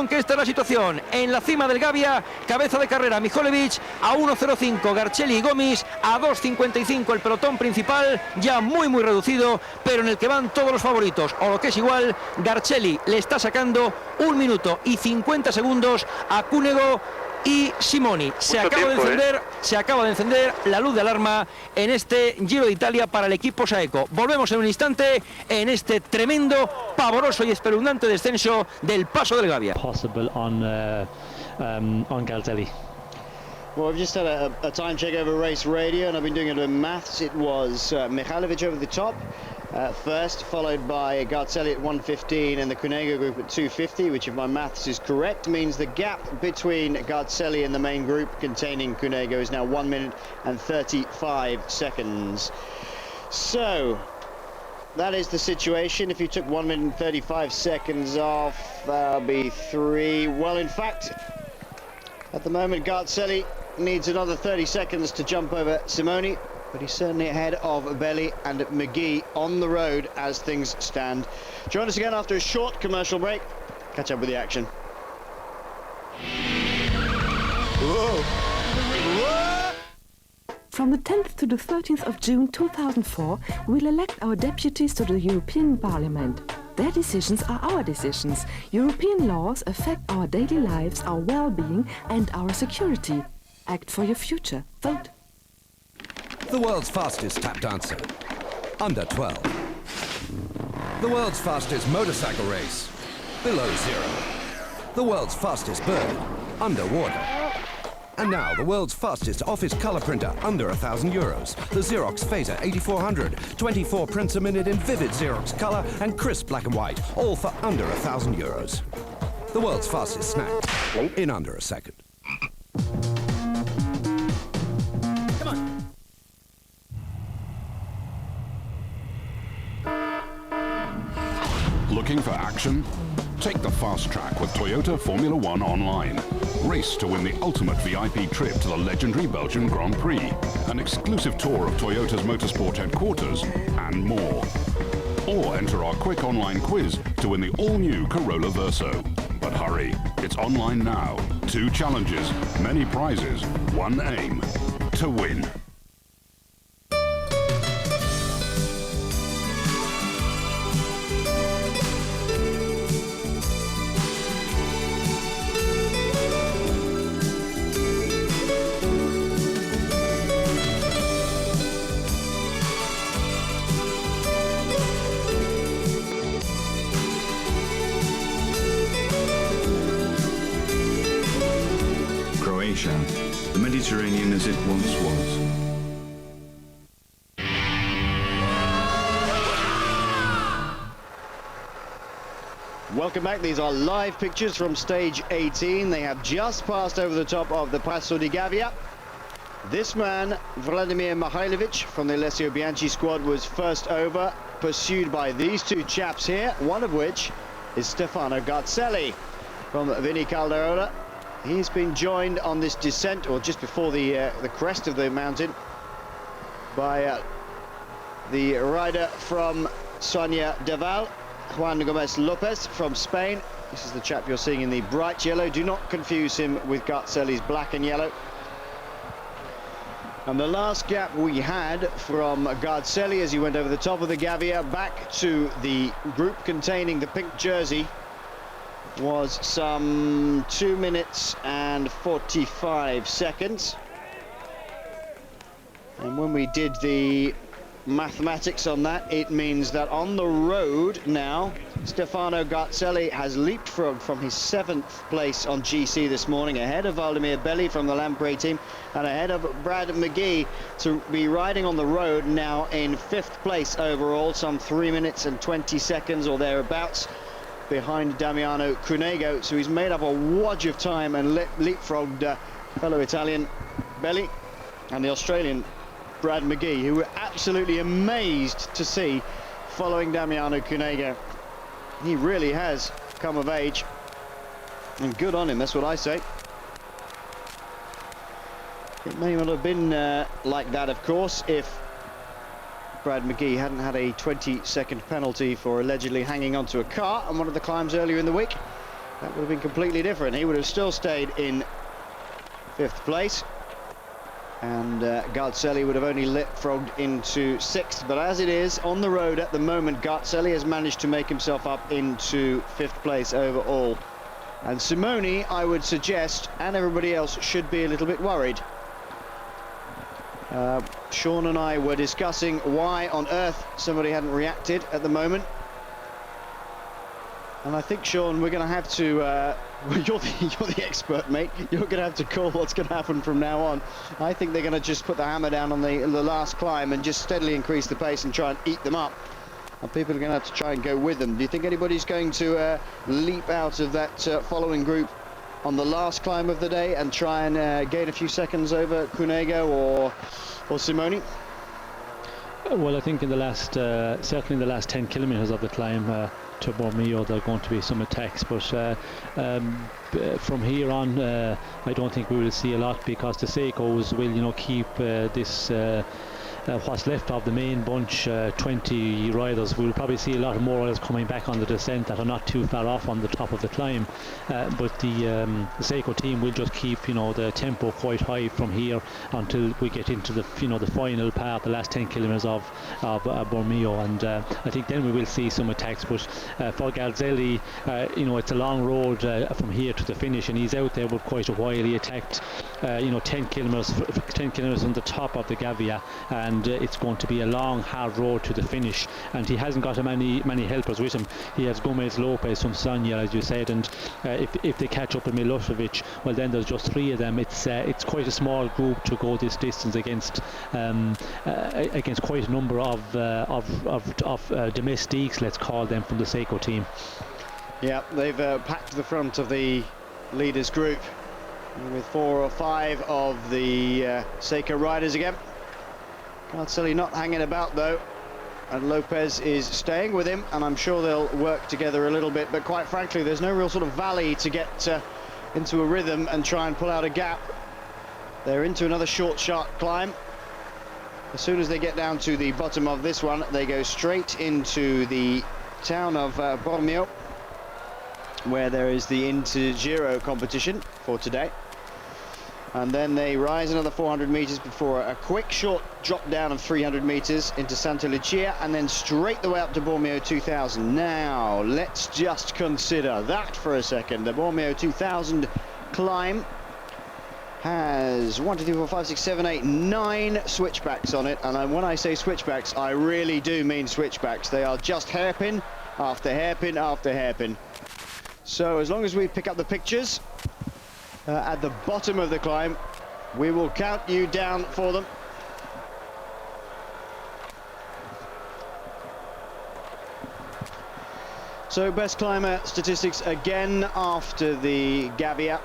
Que esta es la situación en la cima del Gavia, cabeza de carrera Mijolevic a 1.05, Garcelli y Gomis a 2.55, el pelotón principal ya muy reducido, pero en el que van todos los favoritos, o lo que es igual, Garcelli le está sacando 1 minuto y 50 segundos a Cunego y Simoni. Se acaba de encender la luz de alarma en este Giro de Italia para el equipo Saeco. Volvemos en un instante en este tremendo, pavoroso y espeluznante descenso del paso del Gavia. Possible on Garzelli. Well, I've just had a time check over race radio, and I've been doing it in maths. It was Mihajlovic over the top first, followed by Garzelli at 1:15 and the Cunego group at 2:50, which, if my maths is correct, means the gap between Garzelli and the main group containing Cunego is now 1 minute and 35 seconds. So that is the situation. If you took 1 minute and 35 seconds off, that'll be 3. Well, in fact, at the moment, Garzelli needs another 30 seconds to jump over Simoni, but he's certainly ahead of Belli and McGee on the road as things stand. Join us again after a short commercial break. Catch up with the action. Whoa. Whoa. From the 10th to the 13th of June 2004, we'll elect our deputies to the European Parliament. Their decisions are our decisions. European laws affect our daily lives, our well-being and our security. Act for your future. Vote. The world's fastest tap dancer, under 12. The world's fastest motorcycle race, below 0. The world's fastest bird, underwater. And now the world's fastest office color printer, under €1,000. The Xerox Phaser 8400, 24 prints a minute in vivid Xerox color and crisp black and white, all for under €1,000. The world's fastest snack, in under a second. Looking for action? Take the fast track with Toyota Formula One Online. Race to win the ultimate VIP trip to the legendary Belgian Grand Prix, an exclusive tour of Toyota's motorsport headquarters, and more. Or enter our quick online quiz to win the all-new Corolla Verso. But hurry, it's online now. 2 challenges, many prizes, 1 aim: to win. The Mediterranean as it once was. Welcome back. These are live pictures from stage 18. They have just passed over the top of the Passo di Gavia. This man, Vladimir Mihajlovic from the Alessio Bianchi squad, was first over, pursued by these 2 chaps here, one of which is Stefano Garzelli from Vini Calderona. He's been joined on this descent, or just before the crest of the mountain, by the rider from Sonia Deval, Juan Gomez Lopez from Spain. This is the chap you're seeing in the bright yellow. Do not confuse him with Garzelli's black and yellow. And the last gap we had from Garzelli as he went over the top of the Gavia back to the group containing the pink jersey was some 2 minutes and 45 seconds. And when we did the mathematics on that, it means that on the road now, Stefano Garzelli has leapfrogged from his 7th place on GC this morning, ahead of Valdemir Belli from the Lamprey team and ahead of Brad McGee, to be riding on the road now in 5th place overall, some 3 minutes and 20 seconds or thereabouts behind Damiano Cunego. So he's made up a wodge of time and leapfrogged fellow Italian Belli and the Australian Brad McGee, who were absolutely amazed to see following Damiano Cunego. He really has come of age, and good on him, that's what I say. It may not have been like that, of course, if Brad McGee hadn't had a 20-second penalty for allegedly hanging onto a car on one of the climbs earlier in the week. that would have been completely different. He would have still stayed in 5th place, and Garzelli would have only leapfrogged into 6th. But as it is, on the road at the moment, Garzelli has managed to make himself up into 5th place overall. And Simone, I would suggest, and everybody else, should be a little bit worried. Sean and I were discussing why on earth somebody hadn't reacted at the moment. And I think, Sean, we're going to have to, you're the expert, mate. You're going to have to call what's going to happen from now on. I think they're going to just put the hammer down on the last climb and just steadily increase the pace and try and eat them up. And people are going to have to try and go with them. Do you think anybody's going to leap out of that following group on the last climb of the day and try and gain a few seconds over Cunego or Simone? Well, I think in the last, certainly in the last 10 kilometres of the climb to Bormio, there are going to be some attacks, but from here on, I don't think we will see a lot, because the Seikos will, you know, keep this. What's left of the main bunch, 20 riders. We'll probably see a lot more riders coming back on the descent that are not too far off on the top of the climb, but the Seiko team will just keep, you know, the tempo quite high from here until we get into the, you know, the final part, the last 10 kilometres of Bormio, and I think then we will see some attacks. But for Garzelli, you know, it's a long road from here to the finish, and he's out there with quite a while. He attacked, you know, 10 kilometres on the top of the Gavia, and it's going to be a long, hard road to the finish, and he hasn't got many helpers with him. He has Gomez, Lopez, from Sonia, as you said, and if they catch up with Milosevic, well, then there's just 3 of them. It's quite a small group to go this distance against quite a number of domestiques, let's call them, from the Seiko team. Yeah, they've packed the front of the leaders group with 4 or 5 of the Seiko riders again. Garzelli not hanging about though, and Lopez is staying with him, and I'm sure they'll work together a little bit, but quite frankly there's no real sort of valley to get into a rhythm and try and pull out a gap. They're into another short, sharp climb. As soon as they get down to the bottom of this one, they go straight into the town of Bormio, where there is the Giro competition for today. And then they rise another 400 metres before a quick short drop down of 300 metres into Santa Lucia, and then straight the way up to Bormio 2000. Now let's just consider that for a second. The Bormio 2000 climb has 1, 2, 3, 4, 5, 6, 7, 8, 9 switchbacks on it, and when I say switchbacks, I really do mean switchbacks. They are just hairpin after hairpin after hairpin. So as long as we pick up the pictures at the bottom of the climb, we will count you down for them. So best climber statistics again after the Gavia.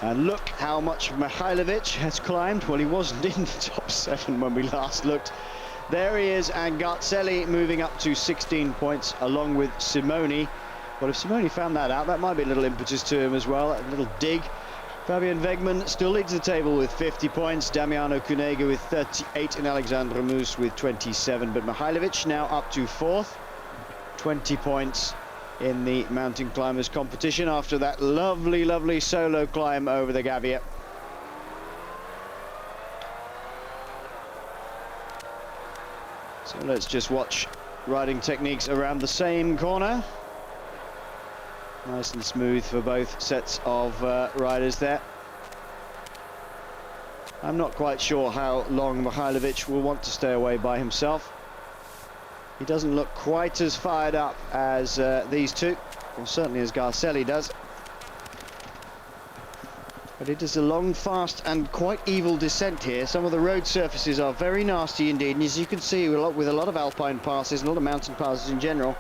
And look how much Mihajlovic has climbed. Well, he wasn't in the top 7 when we last looked. There he is, and Garzelli moving up to 16 points along with Simone. Well, if Simone found that out, that might be a little impetus to him as well, a little dig. Fabian Wegman still leads the table with 50 points, Damiano Cunego with 38 and Alexandre Moos with 27. But Mihajlovic now up to 4th, 20 points in the mountain climbers competition after that lovely, lovely solo climb over the Gavia. So let's just watch riding techniques around the same corner. Nice and smooth for both sets of riders there. I'm not quite sure how long Mihajlovic will want to stay away by himself. He doesn't look quite as fired up as these two, or certainly as Garzelli does. But it is a long, fast and quite evil descent here. Some of the road surfaces are very nasty indeed, and as you can see, with a lot of alpine passes and a lot of mountain passes in general,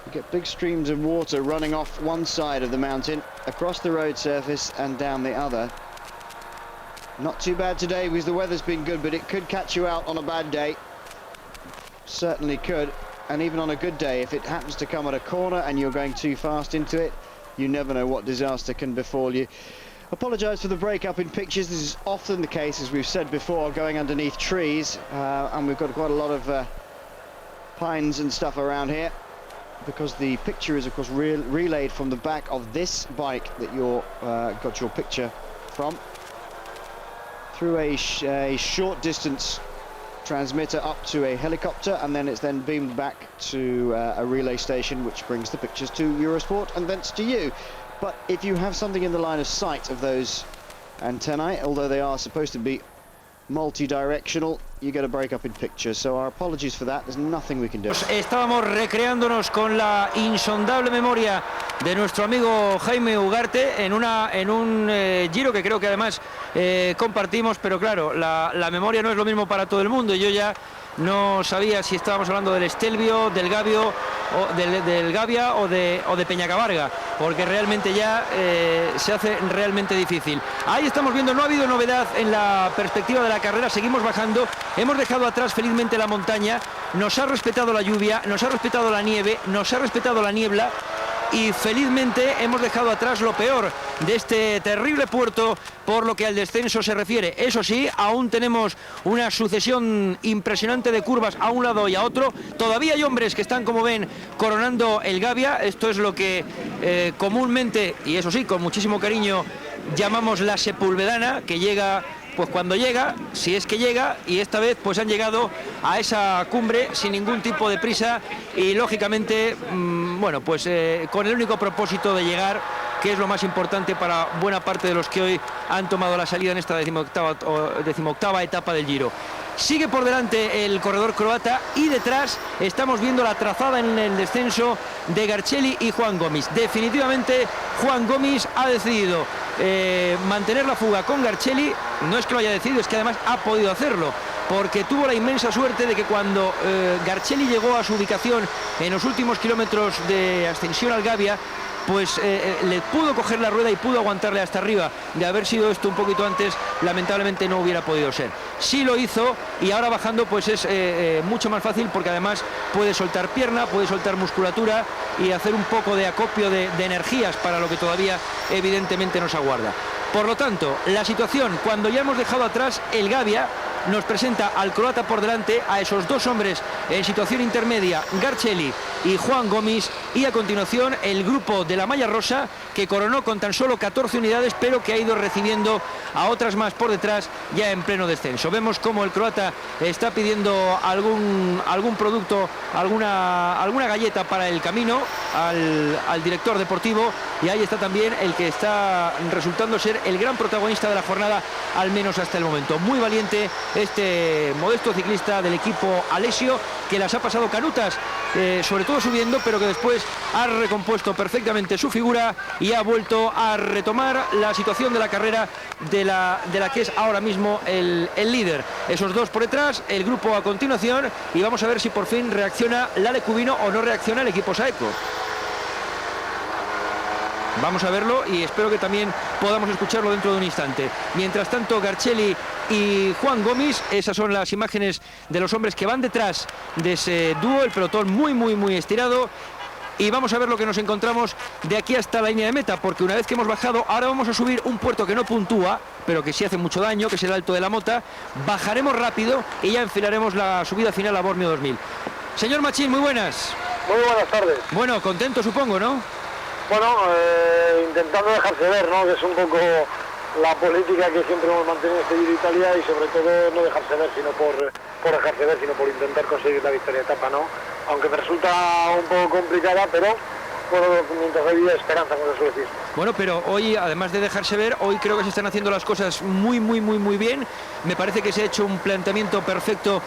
you get big streams of water running off one side of the mountain, across the road surface and down the other. Not too bad today because the weather's been good, but it could catch you out on a bad day. Certainly could, and even on a good day, if it happens to come at a corner and you're going too fast into it, you never know what disaster can befall you. Apologise for the break-up in pictures. This is often the case, as we've said before, going underneath trees, and we've got quite a lot of pines and stuff around here. because the picture is of course relayed from the back of this bike that you're got your picture from, through a short distance transmitter up to a helicopter, and then it's then beamed back to a relay station which brings the pictures to Eurosport and thence to you. But if you have something in the line of sight of those antennae, although they are supposed to be multi-directional, you get a break up in pictures, so our apologies for that. There's nothing we can do. Estábamos recreándonos con la insondable memoria de nuestro amigo Jaime Ugarte en un Giro que creo que además compartimos, pero claro, la memoria no es lo mismo para todo el mundo, y yo ya no sabía si estábamos hablando del Stelvio, del Gavio, o del Gavia o de Peñacabarga, porque realmente ya se hace realmente difícil. Ahí estamos viendo, no ha habido novedad en la perspectiva de la carrera, seguimos bajando, hemos dejado atrás felizmente la montaña, nos ha respetado la lluvia, nos ha respetado la nieve, nos ha respetado la niebla, y felizmente hemos dejado atrás lo peor de este terrible puerto por lo que al descenso se refiere. Eso sí, aún tenemos una sucesión impresionante de curvas a un lado y a otro. Todavía hay hombres que están, como ven, coronando el Gavia. Esto es lo que comúnmente, y eso sí, con muchísimo cariño, llamamos la Sepulvedana, que llega pues cuando llega, si es que llega, y esta vez pues han llegado a esa cumbre sin ningún tipo de prisa y lógicamente, bueno, pues con el único propósito de llegar, que es lo más importante para buena parte de los que hoy han tomado la salida en esta decimoctava etapa del Giro. Sigue por delante el corredor croata y detrás estamos viendo la trazada en el descenso de Garcelli y Juan Gomis. Definitivamente Juan Gomis ha decidido mantener la fuga con Garcelli. No es que lo haya decidido, es que además ha podido hacerlo, porque tuvo la inmensa suerte de que cuando Garcelli llegó a su ubicación en los últimos kilómetros de ascensión al Gavia, pues le pudo coger la rueda y pudo aguantarle hasta arriba. De haber sido esto un poquito antes, lamentablemente no hubiera podido ser. Sí lo hizo, y ahora bajando pues es mucho más fácil, porque además puede soltar pierna, puede soltar musculatura y hacer un poco de acopio de energías para lo que todavía evidentemente nos aguarda. Por lo tanto, la situación, cuando ya hemos dejado atrás el Gavia, nos presenta al croata por delante, a esos dos hombres en situación intermedia, Garcelli y Juan Gomis, y a continuación el grupo de la malla rosa, que coronó con tan solo 14 unidades, pero que ha ido recibiendo a otras más por detrás ya en pleno descenso. Vemos cómo el croata está pidiendo algún producto, alguna galleta para el camino al director deportivo, y ahí está también el que está resultando ser el gran protagonista de la jornada, al menos hasta el momento. Muy valiente este modesto ciclista del equipo Alessio, que las ha pasado canutas, sobre todo subiendo, pero que después ha recompuesto perfectamente su figura y ha vuelto a retomar la situación de la carrera de la que es ahora mismo el líder. Esos dos por detrás, el grupo a continuación, y vamos a ver si por fin reacciona Lale Cubino o no reacciona el equipo Saeco. Vamos a verlo y espero que también podamos escucharlo dentro de un instante. Mientras tanto, Garcelli y Juan Gomis, esas son las imágenes de los hombres que van detrás de ese dúo, el pelotón muy estirado. Y vamos a ver lo que nos encontramos de aquí hasta la línea de meta, porque una vez que hemos bajado, ahora vamos a subir un puerto que no puntúa, pero que sí hace mucho daño, que es el Alto de la Mota. Bajaremos rápido y ya enfilaremos la subida final a Bormio 2000. Señor Machín, muy buenas. Muy buenas tardes. Bueno, contento supongo, ¿no? Bueno, intentando dejarse ver, ¿no? Que es un poco la política que siempre hemos mantenido en este Giro de Italia, y sobre todo no dejarse ver, sino por dejarse ver, sino por intentar conseguir la victoria de etapa, ¿no? Aunque me resulta un poco complicada, pero bueno, mientras hay vida, esperanza, como se suele decir. Bueno, pero hoy, además de dejarse ver, hoy creo que se están haciendo las cosas muy bien. Me parece que se ha hecho un planteamiento perfecto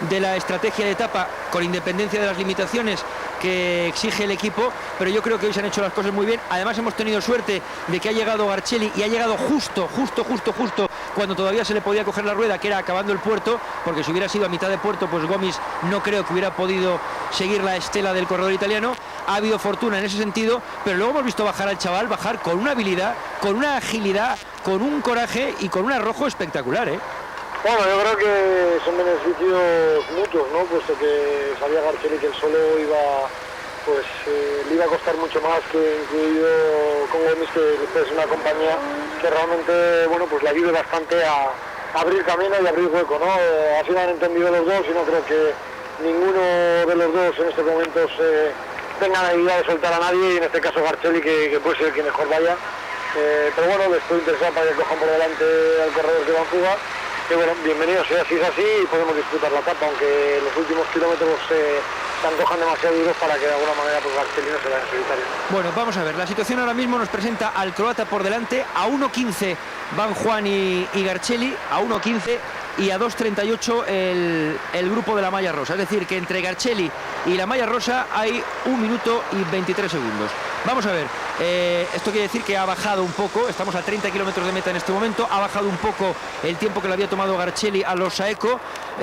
de la estrategia de etapa, con independencia de las limitaciones que exige el equipo, pero yo creo que hoy se han hecho las cosas muy bien. Además hemos tenido suerte de que ha llegado Garcelli, y ha llegado justo cuando todavía se le podía coger la rueda, que era acabando el puerto, porque si hubiera sido a mitad de puerto, pues Gomis no creo que hubiera podido seguir la estela del corredor italiano. Ha habido fortuna en ese sentido, pero luego hemos visto bajar al chaval, bajar con una habilidad, con una agilidad, con un coraje y con un arrojo espectacular, ¿eh? Bueno, yo creo que son beneficios mutuos, ¿no? Puesto que sabía Garcelli que él solo le iba a costar mucho más que incluido con Gomis, que es una compañía que realmente, bueno, pues le ayude bastante a abrir camino y abrir hueco, ¿no? Así lo han entendido los dos, y no creo que ninguno de los dos en estos momentos tenga la idea de soltar a nadie, y en este caso Garcelli, que puede ser el que mejor vaya. Pero bueno, les estoy interesado para que cojan por delante al corredor que va en fuga. Que bueno, bienvenido sea, si es así, y podemos disfrutar la etapa, aunque los últimos kilómetros se antojan demasiado duros para que de alguna manera pues Garcelli no se vaya en solitario. Bueno, vamos a ver, la situación ahora mismo nos presenta al croata por delante, a 1.15 van Juan y Garcelli, a 1.15, y a 2.38 el grupo de la malla rosa, es decir, que entre Garcelli y la malla rosa hay 1 minuto y 23 segundos. Vamos a ver, esto quiere decir que ha bajado un poco, estamos a 30 kilómetros de meta en este momento, ha bajado un poco el tiempo que le había tomado Garcelli a los Saeco,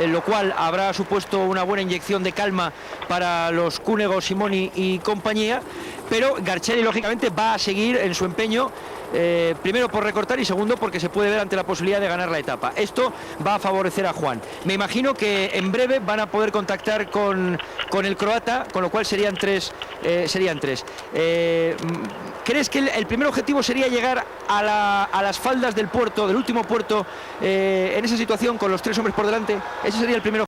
lo cual habrá supuesto una buena inyección de calma para los Cunego, Simoni y compañía, pero Garcelli lógicamente va a seguir en su empeño, primero por recortar y segundo porque se puede ver ante la posibilidad de ganar la etapa. Esto va a favorecer a Juan. Me imagino que en breve van a poder contactar con el croata, con lo cual serían tres. ¿Crees que el primer objetivo sería llegar a las faldas del puerto, del último puerto, en esa situación con los 3 hombres por delante? Ese sería el primero.